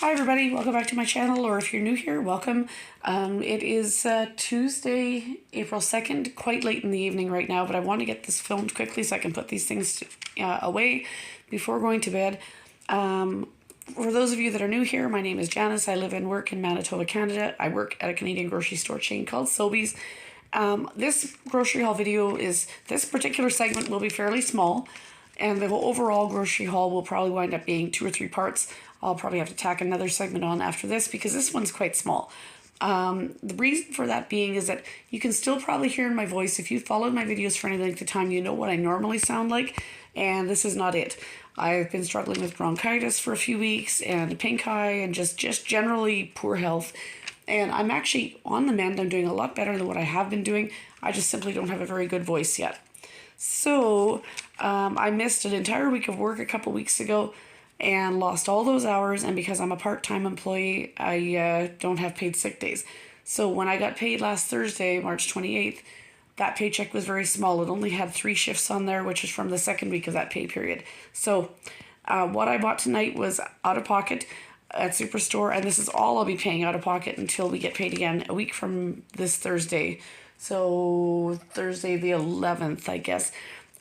Hi everybody, welcome back to my channel, or if you're new here, welcome. It is Tuesday, April 2nd, quite late in the evening right now, but I want to get this filmed quickly so I can put these things away before going to bed. For those of you that are new here, my name is Janice. I live and work in Manitoba, Canada. I work at a Canadian grocery store chain called Sobeys. This grocery haul video this particular segment will be fairly small, and the overall grocery haul will probably wind up being 2 or 3 parts. I'll probably have to tack another segment on after this because this one's quite small. The reason for that being is that you can still probably hear in my voice. If you followed my videos for any length of time, you know what I normally sound like, and this is not it. I've been struggling with bronchitis for a few weeks and pink eye and just generally poor health. And I'm actually on the mend. I'm doing a lot better than what I have been doing. I just simply don't have a very good voice yet. So I missed an entire week of work a couple weeks ago and lost all those hours, and because I'm a part-time employee, I don't have paid sick days. So when I got paid last Thursday, March 28th, that paycheck was very small. It only had 3 shifts on there, which is from the second week of that pay period. So what I bought tonight was out of pocket at Superstore, and this is all I'll be paying out of pocket until we get paid again a week from this Thursday. So Thursday the 11th, I guess.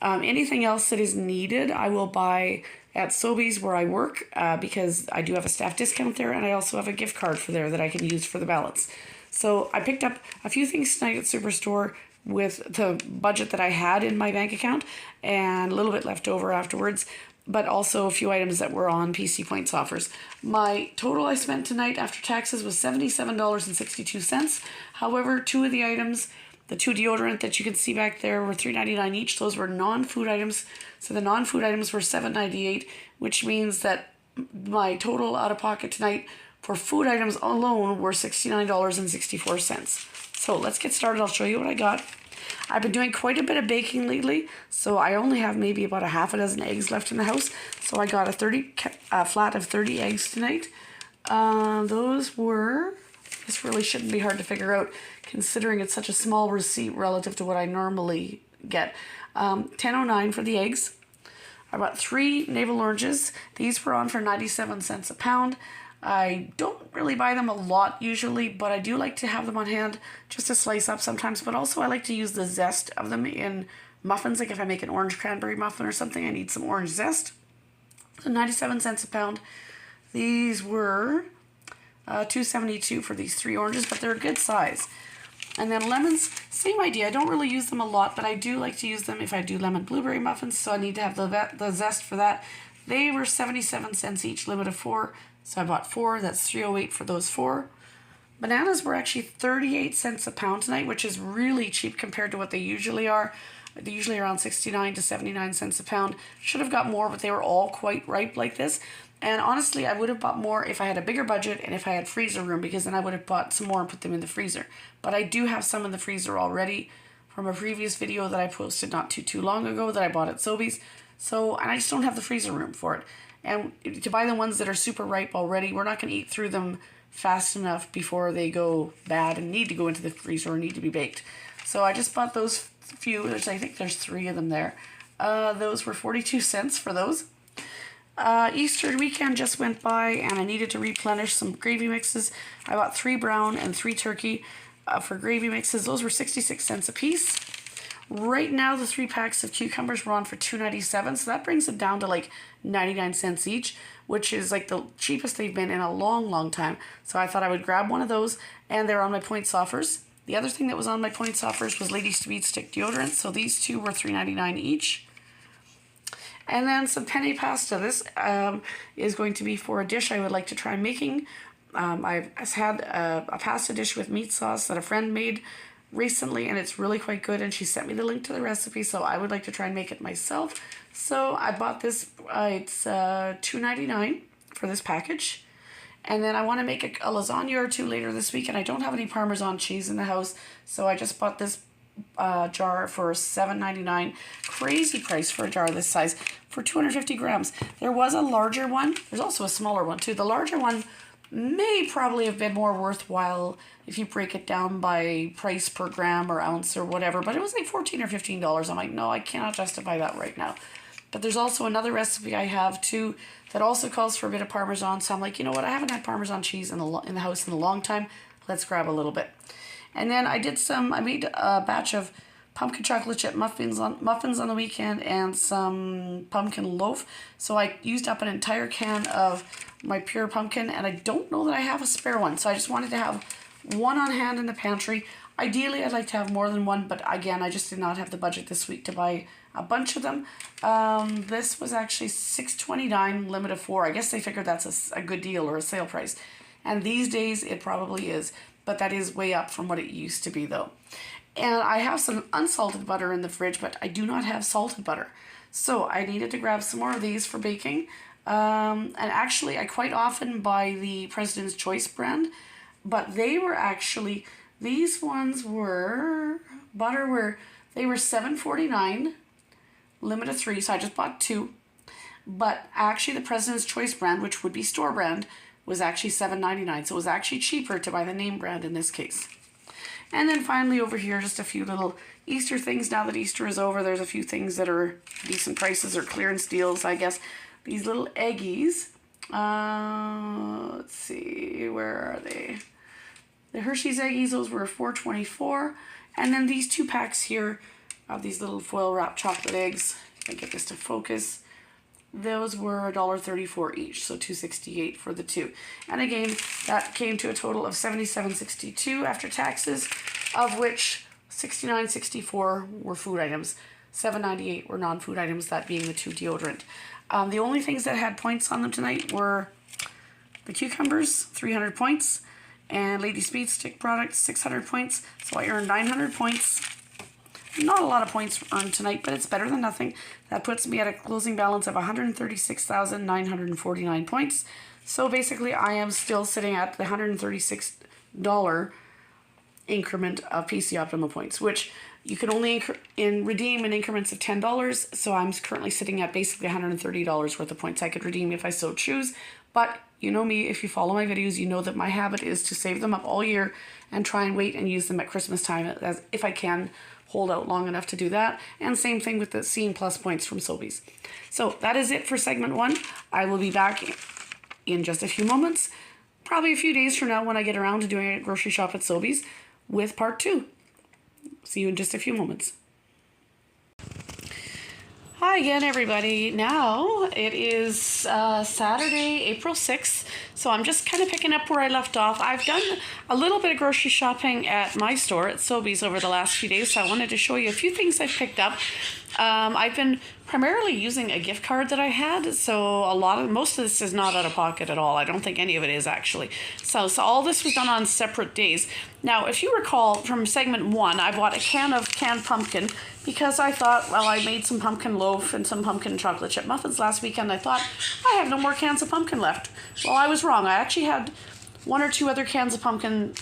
Anything else that is needed, I will buy at Sobeys where I work because I do have a staff discount there, and I also have a gift card for there that I can use for the balance. So I picked up a few things tonight at Superstore with the budget that I had in my bank account and a little bit left over afterwards, but also a few items that were on PC Points offers. My total I spent tonight after taxes was $77.62. However, 2 of the items, the 2 deodorant that you can see back there, were $3.99 each. Those were non-food items. So the non-food items were $7.98, which means that my total out of pocket tonight for food items alone were $69.64. So let's get started. I'll show you what I got. I've been doing quite a bit of baking lately, so I only have maybe about a half a dozen eggs left in the house. So I got a flat of 30 eggs tonight. Those were... This really shouldn't be hard to figure out considering it's such a small receipt relative to what I normally get. $10.09 for the eggs. I bought 3 navel oranges. These were on for 97 cents a pound. I don't really buy them a lot usually, but I do like to have them on hand just to slice up sometimes. But also I like to use the zest of them in muffins. Like if I make an orange cranberry muffin or something, I need some orange zest. So 97 cents a pound. These were $2.72 for these 3 oranges, but they're a good size. And then lemons, same idea. I don't really use them a lot, but I do like to use them if I do lemon blueberry muffins, so I need to have the zest for that. They were 77 cents each, limit of 4, so I bought 4. That's $3.08 for those 4. Bananas were actually 38 cents a pound tonight, which is really cheap compared to what they usually are. They're usually around 69 to 79 cents a pound. Should have got more, but they were all quite ripe like this. And honestly, I would have bought more if I had a bigger budget and if I had freezer room, because then I would have bought some more and put them in the freezer. But I do have some in the freezer already from a previous video that I posted not too long ago that I bought at Sobeys. And I just don't have the freezer room for it. And to buy the ones that are super ripe already, we're not going to eat through them fast enough before they go bad and need to go into the freezer or need to be baked. So I just bought those few. I think there's 3 of them there. Those were 42 cents for those. Easter weekend just went by and I needed to replenish some gravy mixes. I bought 3 brown and 3 turkey for gravy mixes. Those were 66 cents a piece. Right now the 3 packs of cucumbers were on for $2.97, so that brings them down to like 99 cents each, which is like the cheapest they've been in a long time. So I thought I would grab one of those, and they're on my points offers. The other thing that was on my points offers was Lady Speed Stick deodorant, so these 2 were $3.99 each. And then some penne pasta. This is going to be for a dish I would like to try making. I've had a pasta dish with meat sauce that a friend made recently, and it's really quite good, and she sent me the link to the recipe, so I would like to try and make it myself. So I bought this. It's $2.99 for this package. And then I want to make a lasagna or 2 later this week, and I don't have any Parmesan cheese in the house, so I just bought this jar for $7.99. Crazy price for a jar this size for 250 grams. There was a larger one. There's also a smaller one too. The larger one may probably have been more worthwhile if you break it down by price per gram or ounce or whatever, but it was like $14 or $15. I'm like, no, I cannot justify that right now. But there's also another recipe I have too that also calls for a bit of Parmesan. So I'm like, you know what? I haven't had Parmesan cheese in the house in a long time. Let's grab a little bit. And then I made a batch of pumpkin chocolate chip muffins on the weekend and some pumpkin loaf. So I used up an entire can of my pure pumpkin, and I don't know that I have a spare one. So I just wanted to have one on hand in the pantry. Ideally, I'd like to have more than one, but again, I just did not have the budget this week to buy a bunch of them. This was actually $6.29, limit of 4. I guess they figured that's a good deal or a sale price. And these days, it probably is, but that is way up from what it used to be though. And I have some unsalted butter in the fridge, but I do not have salted butter. So I needed to grab some more of these for baking. And actually, I quite often buy the President's Choice brand, but they were actually, these ones were, they were $7.49, limit of 3, so I just bought 2. But actually the President's Choice brand, which would be store brand, was actually $7.99, so it was actually cheaper to buy the name brand in this case. And then finally over here, just a few little Easter things. Now that Easter is over, there's a few things that are decent prices or clearance deals, I guess. These little Eggies. Let's see, where are they? The Hershey's Eggies, those were $4.24. And then these 2 packs here of these little foil wrapped chocolate eggs. If I get this to focus. Those were $1.34 each, so $2.68 for the 2. And again, that came to a total of $77.62 after taxes, of which $69.64 were food items, $7.98 were non-food items, that being the 2 deodorant. The only things that had points on them tonight were the cucumbers, 300 points, and Lady Speed Stick products, 600 points. So I earned 900 points. Not a lot of points earned tonight, but it's better than nothing. That puts me at a closing balance of 136,949 points. So basically, I am still sitting at the $136 increment of PC Optima points, which you can only redeem in increments of $10. So I'm currently sitting at basically $130 worth of points I could redeem if I so choose. But you know me, if you follow my videos, you know that my habit is to save them up all year and try and wait and use them at Christmas time as if I can hold out long enough to do that. And same thing with the Scene Plus points from Sobeys. So that is it for segment 1. I will be back in just a few moments, probably a few days from now when I get around to doing a grocery shop at Sobeys with part 2. See you in just a few moments. Hi again, everybody. Now it is Saturday, April 6th, so I'm just kind of picking up where I left off. I've done a little bit of grocery shopping at my store at Sobeys over the last few days, so I wanted to show you a few things I've picked up. I've been primarily using a gift card that I had, so most of this is not out of pocket at all. I don't think any of it is actually. So all this was done on separate days. Now, if you recall from segment 1, I bought a can of canned pumpkin because I thought, well, I made some pumpkin loaf and some pumpkin chocolate chip muffins last weekend. I thought, I have no more cans of pumpkin left. Well, I was wrong. I actually had 1 or 2 other cans of pumpkin,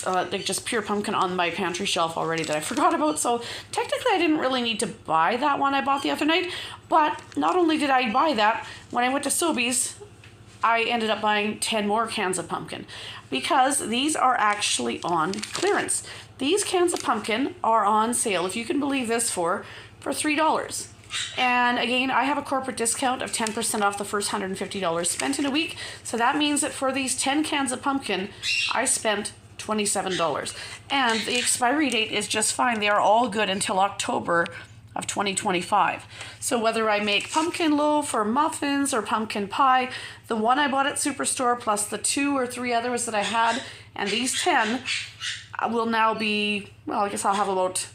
like just pure pumpkin on my pantry shelf already that I forgot about. So technically I didn't really need to buy that one I bought the other night. But not only did I buy that, when I went to Sobeys, I ended up buying 10 more cans of pumpkin because these are actually on clearance. These cans of pumpkin are on sale, if you can believe this, for $3. And again, I have a corporate discount of 10% off the first $150 spent in a week. So that means that for these 10 cans of pumpkin, I spent $27. And the expiry date is just fine. They are all good until October of 2025. So whether I make pumpkin loaf or muffins or pumpkin pie, the one I bought at Superstore plus the 2 or 3 others that I had, and these 10 will now be, well, I guess I'll have about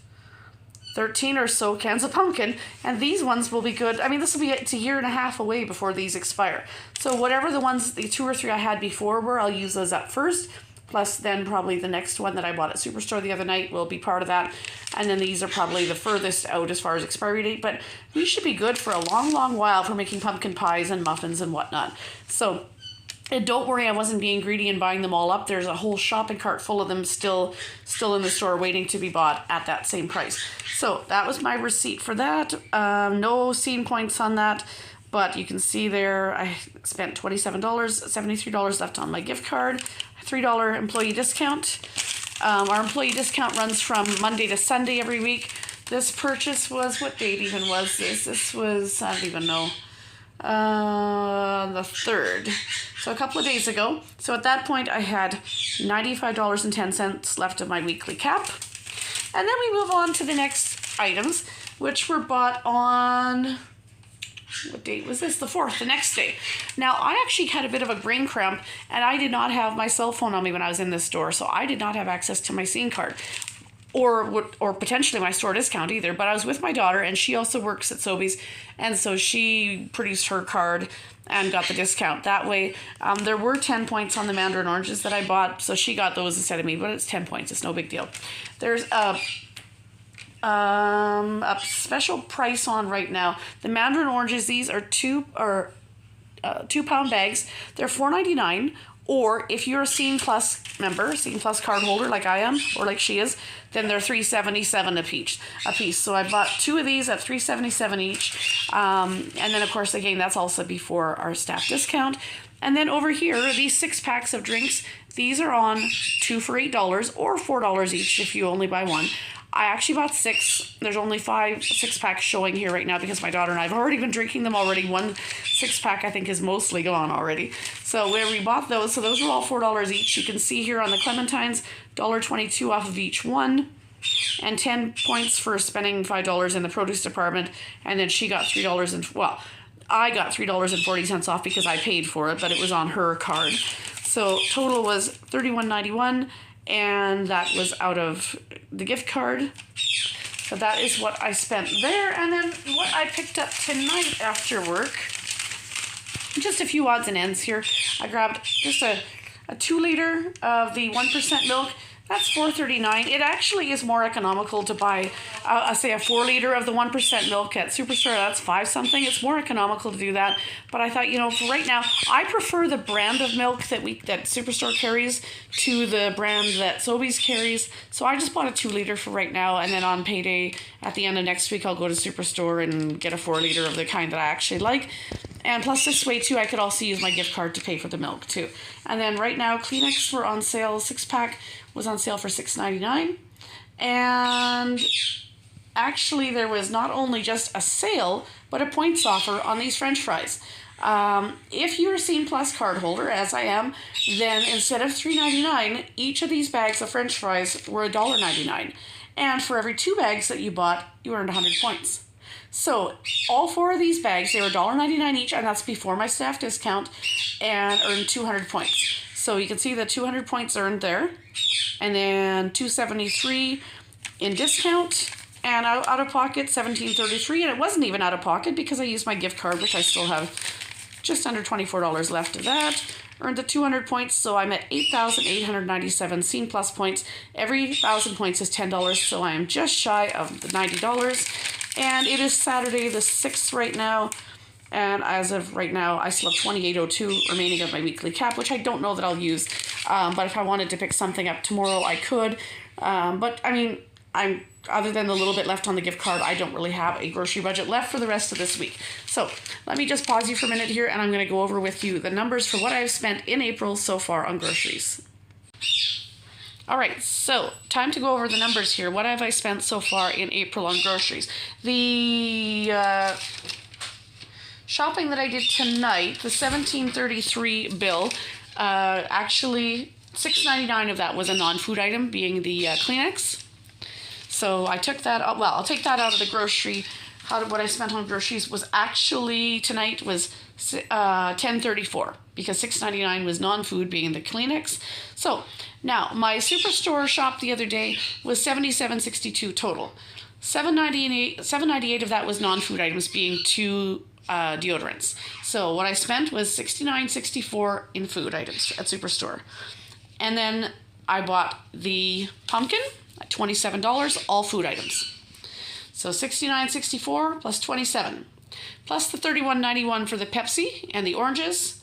13 or so cans of pumpkin, and these ones will be good. I mean, this will be, it's a year and a half away before these expire. So whatever the 2 or 3 I had before were, I'll use those up first, plus then probably the next one that I bought at Superstore the other night will be part of that. And then these are probably the furthest out as far as expiry date, but these should be good for a long, long while for making pumpkin pies and muffins and whatnot. So, and don't worry, I wasn't being greedy and buying them all up. There's a whole shopping cart full of them still in the store waiting to be bought at that same price. So that was my receipt for that. No Scene points on that, but you can see there I spent $27, $73 left on my gift card, $3 employee discount. Our employee discount runs from Monday to Sunday every week. This purchase was, what date even was this? This was, I don't even know, the 3rd. So a couple of days ago. So at that point I had $95.10 left of my weekly cap. And then we move on to the next items, which were bought on, what date was this? The 4th, the next day. Now, I actually had a bit of a brain cramp, and I did not have my cell phone on me when I was in this store, so I did not have access to my Scene card or potentially my store discount either. But I was with my daughter, and she also works at Sobeys, and so she produced her card and got the discount that way. There were 10 points on the mandarin oranges that I bought, so she got those instead of me, but it's 10 points. It's no big deal. There's a special price on right now. The mandarin oranges, these are 2-pound bags. They're $4.99. Or if you're a Scene Plus member, Scene Plus card holder like I am, or like she is, then they're $3.77 a piece. So I bought 2 of these at $3.77 each. And then of course, again, that's also before our staff discount. And then over here, these 6 packs of drinks, these are on 2 for $8 or $4 each if you only buy one. I actually bought 6. There's only 6 packs showing here right now because my daughter and I have already been drinking them already. One 6-pack I think is mostly gone already. So where we bought those, so those were all $4 each. You can see here on the clementines, $1.22 off of each one. And 10 points for spending $5 in the produce department. And then she got $3 and, well, I got $3.40 off because I paid for it, but it was on her card. So total was $31.91. And that was out of the gift card. So that is what I spent there. And then what I picked up tonight after work, just a few odds and ends here. I grabbed just a 2-liter of the 1% milk. That's $4.39. It actually is more economical to buy, say, a 4-liter of the 1% milk at Superstore. That's $5-something. It's more economical to do that. But I thought, for right now, I prefer the brand of milk that Superstore carries to the brand that Sobeys carries. So I just bought a 2-liter for right now. And then on payday, at the end of next week, I'll go to Superstore and get a 4-liter of the kind that I actually like. And plus this way too, I could also use my gift card to pay for the milk too. And then right now, Kleenex were on sale. 6-pack was on sale for $6.99. And actually there was not only just a sale, but a points offer on these French fries. If you're a Scene Plus card holder, as I am, then instead of $3.99, each of these bags of French fries were $1.99. And for every 2 bags that you bought, you earned 100 points. So all 4 of these bags, they were $1.99 each, and that's before my staff discount, and earned 200 points. So you can see the 200 points earned there, and then $2.73 in discount, and out of pocket $17.33, and it wasn't even out of pocket because I used my gift card, which I still have just under $24 left of that. Earned the 200 points, so I'm at 8,897 Scene Plus points. Every 1,000 points is $10, so I am just shy of the $90. And it is Saturday the 6th right now. And as of right now, I still have $28.02 remaining of my weekly cap, which I don't know that I'll use. But if I wanted to pick something up tomorrow, I could. But I mean, other than the little bit left on the gift card, I don't really have a grocery budget left for the rest of this week. So let me just pause you for a minute here, and I'm going to go over with you the numbers for what I've spent in April so far on groceries. All right, so time to go over the numbers here. What have I spent so far in April on groceries? The shopping that I did tonight, the $17.33 bill, actually $6.99 of that was a non-food item, being the Kleenex. So I took that out. Well, I'll take that out of the grocery. What I spent on groceries was actually tonight was $10.34 because $6.99 was non-food, being the Kleenex. So now my Superstore shop the other day was $77.62 total. $7.98 of that was non-food items, being 2 deodorants. So what I spent was $69.64 in food items at Superstore. And then I bought the pumpkin at $27, all food items. So $69.64 plus $27, plus the $31.91 for the Pepsi and the oranges,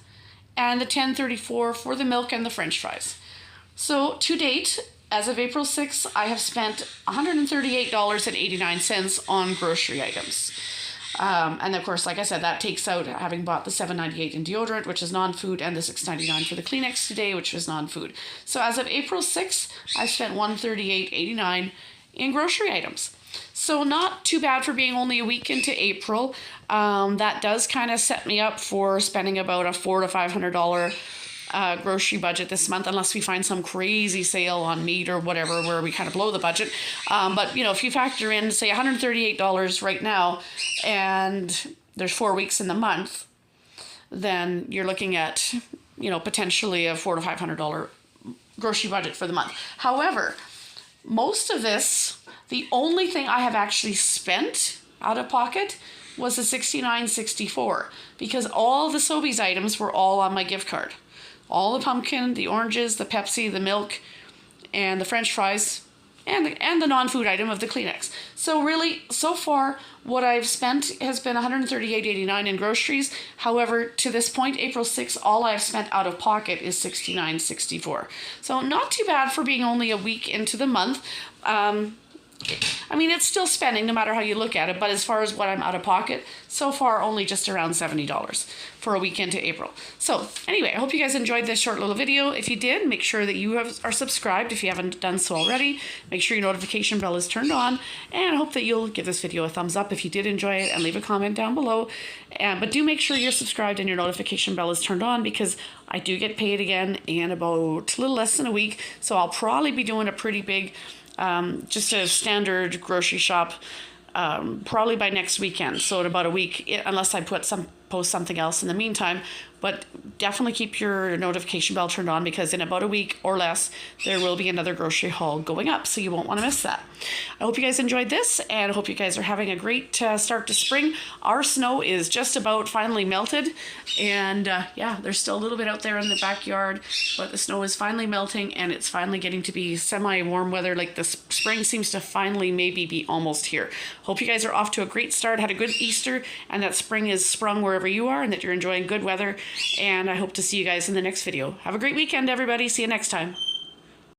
and the $10.34 for the milk and the French fries. So to date, as of April 6th, I have spent $138.89 on grocery items. And of course, like I said, that takes out having bought the $7.98 in deodorant, which is non-food, and the $6.99 for the Kleenex today, which was non-food. So as of April 6th, I spent $138.89 in grocery items. So not too bad for being only a week into April. That does kind of set me up for spending about a $400 to $500 grocery budget this month, unless we find some crazy sale on meat or whatever where we kind of blow the budget. But you know, if you factor in, say, $138 right now, and there's 4 weeks in the month, then you're looking at, you know, potentially a $400 to $500 grocery budget for the month. However, most of this, the only thing I have actually spent out of pocket was the $69.64, because all the Sobeys items were all on my gift card. All the pumpkin, the oranges, the Pepsi, the milk, and the French fries, and the non-food item of the Kleenex. So really, so far, what I've spent has been $138.89 in groceries. However, to this point, April 6th, all I've spent out of pocket is $69.64. So not too bad for being only a week into the month. I mean, it's still spending no matter how you look at it, but as far as what I'm out of pocket, so far only just around $70 for a week into April. So anyway, I hope you guys enjoyed this short little video. If you did, make sure that you are subscribed if you haven't done so already. Make sure your notification bell is turned on, and I hope that you'll give this video a thumbs up if you did enjoy it, and leave a comment down below. But do make sure you're subscribed and your notification bell is turned on, because I do get paid again in about a little less than a week. So I'll probably be doing a pretty big just a standard grocery shop probably by next weekend, so in about a week, unless I post something else in the meantime. But definitely keep your notification bell turned on, because in about a week or less there will be another grocery haul going up, so you won't want to miss that. I hope you guys enjoyed this, and I hope you guys are having a great start to spring. Our snow is just about finally melted, and yeah, there's still a little bit out there in the backyard, but the snow is finally melting, and it's finally getting to be semi-warm weather. Like, the spring seems to finally maybe be almost here. Hope you guys are off to a great start, had a good Easter, and that spring is sprung wherever you are, and that you're enjoying good weather. And I hope to see you guys in the next video. Have a great weekend, everybody. See you next time.